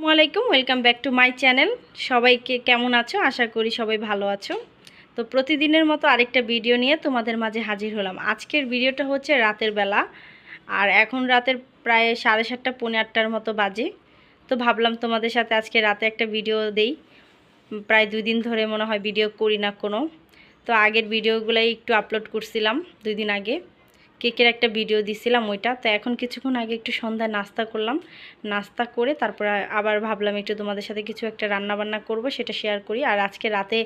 আসসালামাইকুম, welcome back to my channel. সবাইকে কেমন আছো? আশা করি সবাই ভালো আছো। তো প্রতিদিনের মতো আরেকটা ভিডিও নিয়ে তোমাদের মাঝে হাজির হলাম। আজকের ভিডিওটা হচ্ছে রাতের বেলা, আর এখন রাতের প্রায় 7:30 পৌনে 8টার মতো বাজে। তো ভাবলাম তোমাদের সাথে আজকে রাতে একটা ভিডিও দেই। প্রায় 2 দিন ধরে মনে হয় ভিডিও করি না কোনো। তো আগের ভিডিওগুলোই একটু আপলোড করছিলাম 2 দিন আগে, কেকের একটা ভিডিও দিছিলাম ওইটা। তো এখন কিছুক্ষণ আগে একটু সন্ধ্যায় নাস্তা করলাম, নাস্তা করে তারপর আবার ভাবলাম একটু তোমাদের সাথে কিছু একটা রান্নাবান্না করব, সেটা শেয়ার করি। আর আজকে রাতে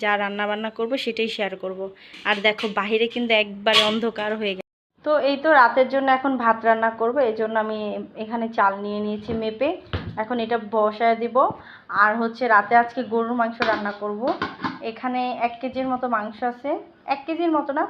যা রান্নাবান্না করব সেটাই শেয়ার করব। আর দেখো বাইরে কিন্তু একবারে অন্ধকার হয়ে গেছে। তো এই তো রাতের জন্য এখন ভাত রান্না করব, এই জন্য আমি এখানে চাল নিয়ে নিয়েছি মেপে। এখন এটা বসায় দিব। আর হচ্ছে রাতে আজকে গরুর মাংস রান্না করব। এখানে 1 কেজির মতো মাংস আছে, 1 কেজির মতো না,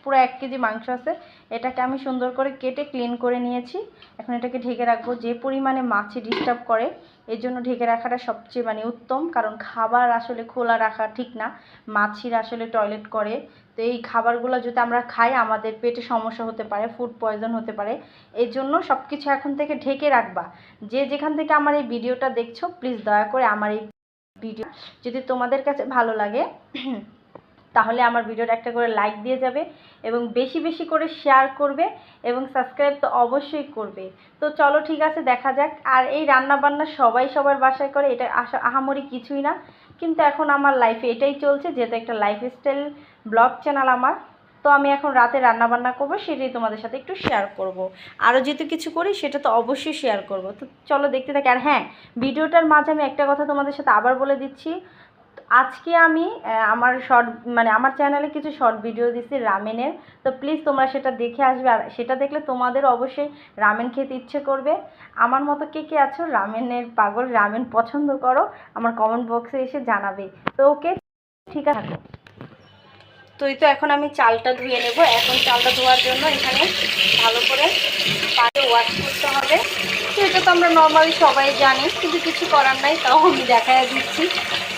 পুরো 1 কেজি মাংস আছে। এটাকে আমি সুন্দর করে কেটে ক্লিন করে নিয়েছি। এখন এটাকে ঢেকে রাখবো। যে পরিমাণে মাছি ডিস্টার্ব করে এর জন্য ঢেকে রাখাটা সবচেয়ে উত্তম, কারণ খাবার আসলে খোলা রাখা ঠিক না। মাছিরা আসলে টয়লেট করে। তো এই খাবারগুলো যদি আমরা খাই আমাদের পেটে সমস্যা হতে পারে, ফুড পয়জন হতে পারে। এই জন্য সব কিছু এখন থেকে ঢেকে রাখবা। যে যেখান থেকে আমার এই ভিডিওটা দেখছো, প্লিজ দয়া করে আমার এই ভিডিও যদি তোমাদের কাছে ভালো লাগে তাহলে আমার ভিডিওটা একটা করে লাইক দিয়ে যাবে এবং বেশি বেশি করে শেয়ার করবে এবং সাবস্ক্রাইব তো অবশ্যই করবে। তো চলো ঠিক আছে, দেখা যাক। আর এই রান্না বান্না সবাই সবার বাসায় করে, এটা আহামরি কিছুই না। কিন্তু এখন আমার লাইফে এটাই চলছে, যেহেতু একটা লাইফস্টাইল ব্লগ চ্যানেল আমার। তো আমি এখন রাতে রান্না বান্না করবো, সেটাই তোমাদের সাথে একটু শেয়ার করব। আরও যেহেতু কিছু করি সেটা তো অবশ্যই শেয়ার করব। তো চলো দেখতে থাকি। আর হ্যাঁ, ভিডিওটার মাঝে আমি একটা কথা তোমাদের সাথে আবার বলে দিচ্ছি। আজকে আমি আমার আমার চ্যানেলে কিছু শর্ট ভিডিও দিচ্ছি রামেনের। তো প্লিজ তোমরা সেটা দেখে আসবে। আর সেটা দেখলে তোমাদেরও অবশ্যই রামেন খেতে ইচ্ছে করবে। আমার মতো কে কে আছো রামেনের পাগল, রামেন পছন্দ করো, আমার কমেন্ট বক্সে এসে জানাবে। তো ওকে, ঠিক আছে। তো এই তো এখন আমি চালটা ধুয়ে নেব। এখন চালটা ধোয়ার জন্য এখানে ভালো করে পানি ওয়াশ করতে হবে। তো এটা তো আমরা নর্মালি সবাই জানি, কিন্তু কিছু করার নাই, তাও আমি দেখায় দিচ্ছি।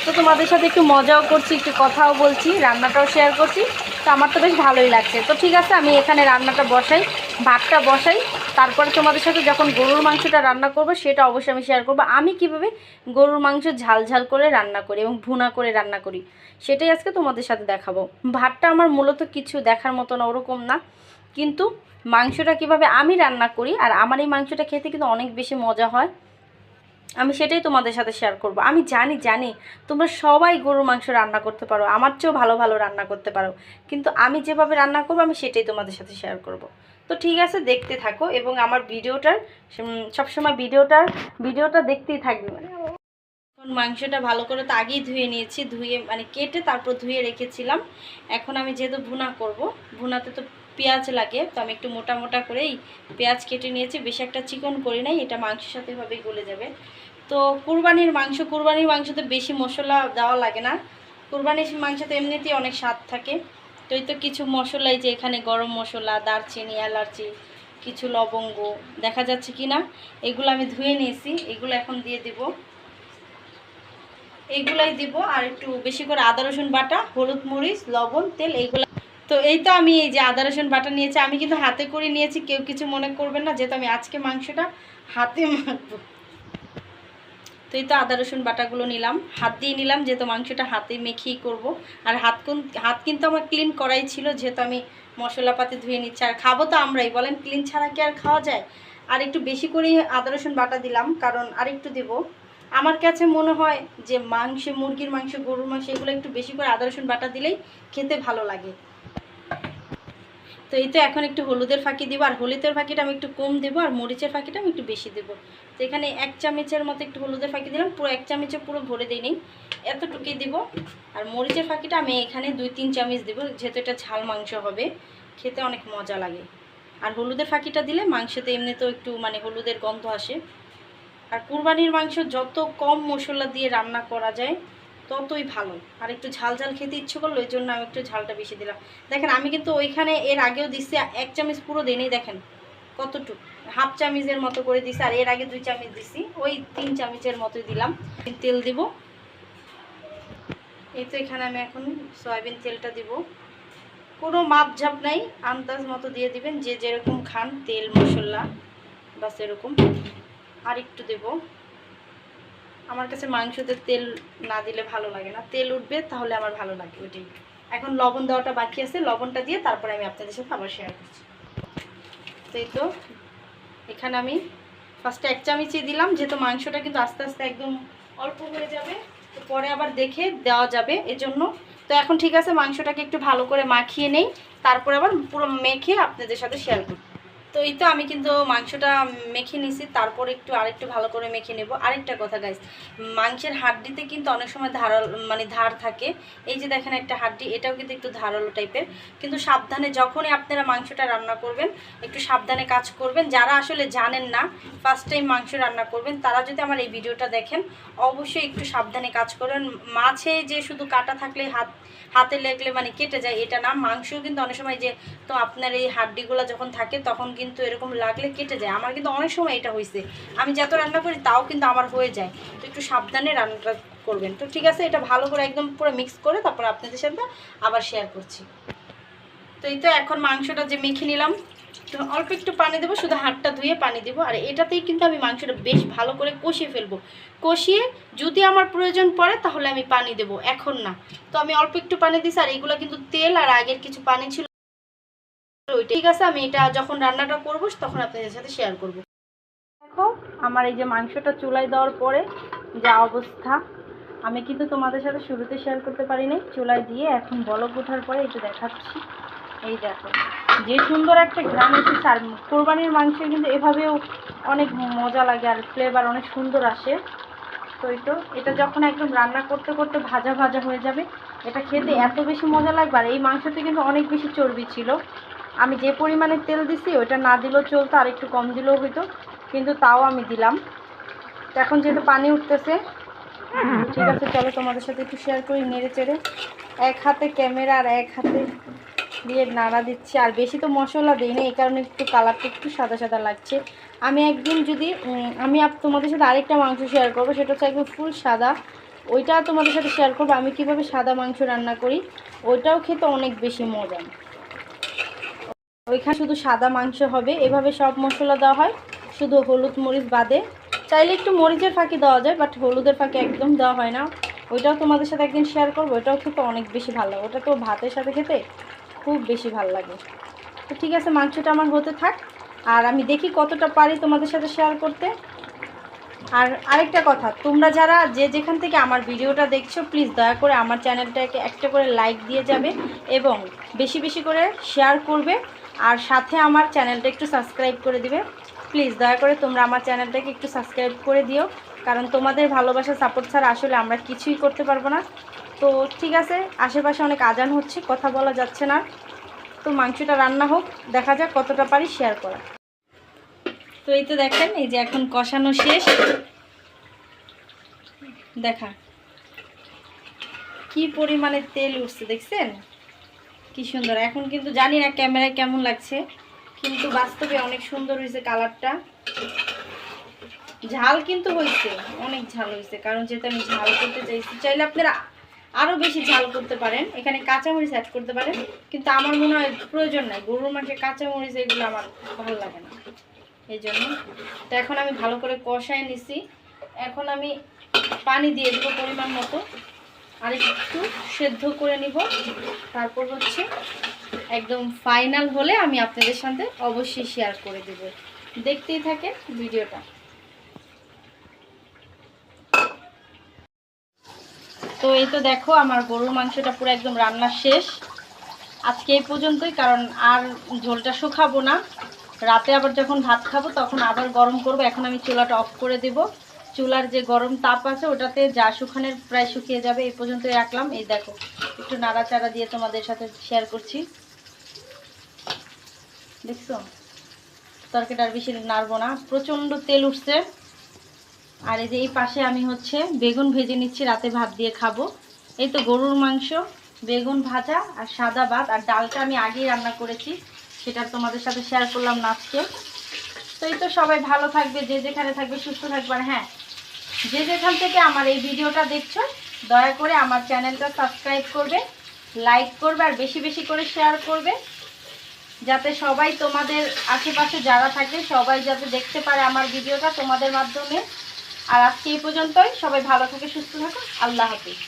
তো তোমাদের সাথে একটু মজাও করছি, একটু কথাও বলছি, রান্নাটাও শেয়ার করছি। তো আমার তো বেশ ভালোই লাগছে। তো ঠিক আছে, আমি এখানে রান্নাটা বসাই, ভাতটা বসাই। তারপরে তোমাদের সাথে যখন গরুর মাংসটা রান্না করব সেটা অবশ্যই আমি শেয়ার করব। আমি কিভাবে গরুর মাংস ঝাল ঝাল করে রান্না করি এবং ভুনা করে রান্না করি সেটাই আজকে তোমাদের সাথে দেখাবো। ভাতটা আমার মূলত কিছু দেখার মতো না, ওরকম না, কিন্তু মাংসটা কিভাবে আমি রান্না করি আর আমার এই মাংসটা খেতে কিন্তু অনেক বেশি মজা হয়, আমি সেটাই তোমাদের সাথে শেয়ার করব। আমি জানি তোমরা সবাই গরুর মাংস রান্না করতে পারো, আমার চেয়েও ভালো ভালো রান্না করতে পারো, কিন্তু আমি যেভাবে রান্না করব আমি সেটাই তোমাদের সাথে শেয়ার করব। তো ঠিক আছে, দেখতে থাকো এবং আমার ভিডিওটার সবসময় ভিডিওটা দেখতেই থাকবে। এখন মাংসটা ভালো করে তো আগেই ধুয়ে নিয়েছি, ধুয়ে কেটে তারপর ধুয়ে রেখেছিলাম। এখন আমি যেহেতু ভুনা করব, ভুনাতে তো পেঁয়াজ লাগে, তো আমি একটু মোটা মোটা করেই পেঁয়াজ কেটে নিয়েছি, বেশি একটা চিকন করি নাই, এটা মাংসের সাথে এভাবেই গলে যাবে। তো কুরবানির মাংসতে বেশি মশলা দেওয়া লাগে না। কুরবানির মাংসতে এমনিতেই অনেক স্বাদ থাকে। তো এই তো কিছু মশলাই, যে এখানে গরম মশলা, দারচিনি, এলাচি, কিছু লবঙ্গ দেখা যাচ্ছে কি না, এগুলো আমি ধুয়ে নিয়েছি, এগুলো এখন দিয়ে দিব। এইগুলাই দিব, আর একটু বেশি করে আদা রসুন বাটা, হলুদ মরিচ, লবণ, তেল, এইগুলো। তো এই তো আমি এই যে আদা রসুন বাটা নিয়েছি, আমি কিন্তু হাতে করে নিয়েছি, কেউ কিছু মনে করবেন না, যেহেতু আমি আজকে মাংসটা হাতে মাখবো। তো এই তো আদা রসুন বাটাগুলো নিলাম, হাত দিয়ে নিলাম, যেহেতু মাংসটা হাতে মেখেই করব। আর হাত কিন্তু আমার ক্লিন করাই ছিল, যেহেতু আমি মশলাপাতি ধুয়ে নিচ্ছি। আর খাবো তো আমরাই, বলেন ক্লিন ছাড়া কি আর খাওয়া যায়। আর একটু বেশি করেই আদা রসুন বাটা দিলাম, কারণ আর একটু দেবো। আমার কাছে মনে হয় যে মুরগির মাংস, গরুর মাংস, এগুলো একটু বেশি করে আদা রসুন বাটা দিলেই খেতে ভালো লাগে। তো এই তো এখন একটু হলুদের ফাঁকি দিব, আর হলুদের ফাঁকিটা আমি একটু কম দেবো, আর মরিচের ফাঁকিটা আমি একটু বেশি দেবো। তো এখানে 1 চামচের মতো একটু হলুদের ফাঁকি দিলাম, পুরো 1 চামচে পুরো ভরে দিইনি, এতটুকুই দিব। আর মরিচের ফাঁকিটা আমি এখানে 2-3 চামচ দেবো, যেহেতু এটা ঝাল মাংস হবে, খেতে অনেক মজা লাগে। আর হলুদের ফাঁকিটা দিলে মাংসতে এমনিতেও একটু হলুদের গন্ধ আসে। আর কুরবানির মাংস যত কম মশলা দিয়ে রান্না করা যায় ততই ভালো। আর একটু ঝাল ঝাল খেতে ইচ্ছে করলো, এই জন্য আমি একটু ঝালটা বেশি দিলাম। দেখেন আমি কিন্তু ওইখানে এর আগেও দিচ্ছি, 1 চামচ পুরো দিনই, দেখেন কতটুকু, হাফ চামচের মতো করে দিছি। আর এর আগে 2 চামচ দিছি, ওই 3 চামচের মতোই দিলাম। তেল দিব, এই তো এখানে আমি এখন সয়াবিন তেলটা দিব। কোনো মাপঝাপ নাই, আন্দাজ মতো দিয়ে দিবেন, যে যেরকম খান তেল মশলা, বাস এরকম। আর একটু দেব, আমার কাছে মাংসতে তেল না দিলে ভালো লাগে না, তেল উঠবে তাহলে আমার ভালো লাগে ওইটাই। এখন লবণ দেওয়াটা বাকি আছে, লবণটা দিয়ে তারপরে আমি আপনাদের সাথে আবার শেয়ার করছি। তো এই তো এখানে আমি ফার্স্টে 1 চামচই দিলাম, যেহেতু মাংসটা কিন্তু আস্তে আস্তে একদম অল্প হয়ে যাবে, তো পরে আবার দেখে দেওয়া যাবে এজন্য। তো এখন ঠিক আছে, মাংসটাকে একটু ভালো করে মাখিয়ে নেই, তারপরে আবার পুরো মেখে আপনাদের সাথে শেয়ার করব। তো এই তো আমি কিন্তু মাংসটা মেখে নিছি, তারপর আরেকটু ভালো করে মেখে নেব। আরেকটা কথা গাইস, মাংসের হাড্ডিতে কিন্তু অনেক সময় ধার থাকে। এই যে দেখেন একটা হাড্ডি, এটাও কিন্তু একটু ধারালো টাইপের। কিন্তু সাবধানে, যখনই আপনারা মাংসটা রান্না করবেন একটু সাবধানে কাজ করবেন। যারা আসলে জানেন না, ফার্স্ট টাইম মাংস রান্না করবেন, তারা যদি আমার এই ভিডিওটা দেখেন অবশ্যই একটু সাবধানে কাজ করবেন। মাছে যে শুধু কাটা থাকলে হাতে লেগলে মানে কেটে যায় এটা না, মাংসও কিন্তু অনেক সময় যে তো আপনার এই হাড্ডিগুলো যখন থাকে তখন কিন্তু এরকম লাগলে কেটে যায়। আমার কিন্তু অনেক সময় এটা হয়েছে, আমি যত রান্না করি তাও কিন্তু আমার হয়ে যায়। তো একটু সাবধানে রান্নাটা করবেন। তো ঠিক আছে, এটা ভালো করে একদম পুরো মিক্স করে তারপর আপনাদের সাথে আবার শেয়ার করছি। তো এই তো এখন মাংসটা যে মেখে নিলাম, অল্প একটু পানি দেবো, শুধু হাতটা ধুয়ে পানি দেবো। আর এটাতেই কিন্তু আমি মাংসটা বেশ ভালো করে কষিয়ে ফেলবো। কষিয়ে যদি আমার প্রয়োজন পড়ে তাহলে আমি পানি দেবো, এখন না। তো আমি অল্প একটু পানি দিছি, আর এগুলো কিন্তু তেল আর আগের কিছু পানি ছিল ওইটা। ঠিক আছে, আমি এটা যখন রান্নাটা করবো তখন আপনাদের সাথে শেয়ার করব। দেখো আমার এই যে মাংসটা চুলায় দেওয়ার পরে যা অবস্থা, আমি কিন্তু তোমাদের সাথে শুরুতে শেয়ার করতে পারিনি। চুলায় দিয়ে এখন বলক ওঠার পরে একটু দেখাচ্ছি। এই দেখো যে সুন্দর একটা ঘ্রাণ এসেছে। আর কোরবানির মাংস কিন্তু এভাবেও অনেক মজা লাগে, আর ফ্লেভার অনেক সুন্দর আসে। তো এই তো এটা যখন একদম রান্না করতে করতে ভাজা ভাজা হয়ে যাবে, এটা খেতে এত বেশি মজা লাগবে। আর এই মাংসতে কিন্তু অনেক বেশি চর্বি ছিল, আমি যে পরিমাণে তেল দিছি ওটা না দিলেও চলতো, আর একটু কম দিলেও হইতো, কিন্তু তাও আমি দিলাম। তো এখন যেহেতু পানি উঠতেছে, ঠিক আছে চলো তোমাদের সাথে একটু শেয়ার করি। নেড়ে চেড়ে এক হাতে ক্যামেরা আর এক হাতে দিয়ে নাড়া দিচ্ছি। আর বেশি তো মশলা দিই না, এই কারণে একটু কালারটা একটু সাদা সাদা লাগছে। আমি একদিন যদি আমি তোমাদের সাথে আরেকটা মাংস শেয়ার করবো, সেটা হচ্ছে একদম ফুল সাদা, ওইটা তোমাদের সাথে শেয়ার করবো আমি কিভাবে সাদা মাংস রান্না করি। ওইটাও খেতে অনেক বেশি মজা। ওইখানে শুধু সাদা মাংস হবে, এভাবে সব মশলা দেওয়া হয়, শুধু হলুদ মরিচ বাদে। চাইলে একটু মরিচের ফাঁকি দেওয়া যায়, বাট হলুদের ফাঁকি একদম দেওয়া হয় না। ওইটাও তোমাদের সাথে একদিন শেয়ার করবো, ওইটাও খেতে অনেক বেশি ভালো লাগে। ওটা তো ভাতের সাথে খেতে খুব বেশি ভালো লাগে। তো ঠিক আছে, মাংসটা আমার হতে থাক, আর আমি দেখি কতটা পারি তোমাদের সাথে শেয়ার করতে। আর আরেকটা কথা, তোমরা যারা যেখান থেকে আমার ভিডিওটা দেখছো, প্লিজ দয়া করে আমার চ্যানেলটাকে একটা করে লাইক দিয়ে যাবে এবং বেশি বেশি করে শেয়ার করবে, আর সাথে আমার চ্যানেলটা একটু সাবস্ক্রাইব করে দিবে। প্লিজ দয়া করে তোমরা আমার চ্যানেলটাকে একটু সাবস্ক্রাইব করে দিও, কারণ তোমাদের ভালোবাসা সাপোর্ট ছাড়া আসলে আমরা কিছুই করতে পারবো না। তো ঠিক আছে, আশেপাশে অনেক আজান হচ্ছে, কথা বলা যাচ্ছে না। তো মাংসটা রান্না হোক, দেখা যাক কতটা পারি শেয়ার করা। তো এই তো দেখেন, এই যে এখন কষানো শেষ, দেখা কি পরিমাণে তেল উঠছে, দেখছেন কি সুন্দর। এখন কিন্তু জানি না ক্যামেরায় কেমন লাগছে, কিন্তু বাস্তবে অনেক সুন্দর হয়েছে কালারটা। ঝাল কিন্তু হয়েছে, অনেক ঝাল হয়েছে, কারণ যেহেতু আমি ঝাল করতে চাইছি। চাইলে আপনারা আরও বেশি ঝাল করতে পারেন, এখানে কাঁচামরিচ অ্যাড করতে পারেন, কিন্তু আমার মনে হয় প্রয়োজন নাই। গরুর মাংসে কাঁচামরিচ এগুলো আমার ভালো লাগে না, এই জন্য। তো এখন আমি ভালো করে কষায় নিছি, এখন আমি পানি দিয়ে দেবো পরিমাণ মতো, আর একটু সেদ্ধ করে নিব। তারপর হচ্ছে একদম ফাইনাল হলে আমি আপনাদের সাথে অবশ্যই শেয়ার করে দেব। দেখতেই থাকেন ভিডিওটা। তো এই তো দেখো আমার গরুর মাংসটা পুরো একদম রান্না শেষ। আজকে এই পর্যন্তই, কারণ আর ঝোলটা শুকাবো না, রাতে আবার যখন ভাত খাবো তখন আবার গরম করব। এখন আমি চুলাটা অফ করে দেব, চুলার যে গরম তাপ আছে ওটাতে যা শুকানোর প্রায় শুকিয়ে যাবে। এই পর্যন্তই রাখলাম। এই দেখো একটু নাড়াচাড়া দিয়ে তোমাদের সাথে শেয়ার করছি, দেখছো তরকারিটা আর বেশি নাড়বো না, প্রচণ্ড তেল উঠছে। আর এই যে এই পাশে আমি হচ্ছে বেগুন ভেজে নিচ্ছি, রাতে ভাত দিয়ে খাবো। এই তো গরুর মাংস, বেগুন ভাজা আর সাদা ভাত, আর ডালটা আমি আগেই রান্না করেছি, সেটা তোমাদের সাথে শেয়ার করলাম না আজকে। তো এই তো সবাই ভালো থাকবে, যে যেখানে থাকবে সুস্থ থাকবে। আর হ্যাঁ, যে যেখান থেকে আমার এই ভিডিওটা দেখছো, দয়া করে আমার চ্যানেলটা সাবস্ক্রাইব করবে, লাইক করবে, আর বেশি বেশি করে শেয়ার করবে, যাতে সবাই তোমাদের আশেপাশে যারা থাকে সবাই যাতে দেখতে পারে আমার ভিডিওটা তোমাদের মাধ্যমে। আর আজকে এই পর্যন্তই। সবাই ভালো থাকে, সুস্থ থাকো। আল্লাহ হাফিজ।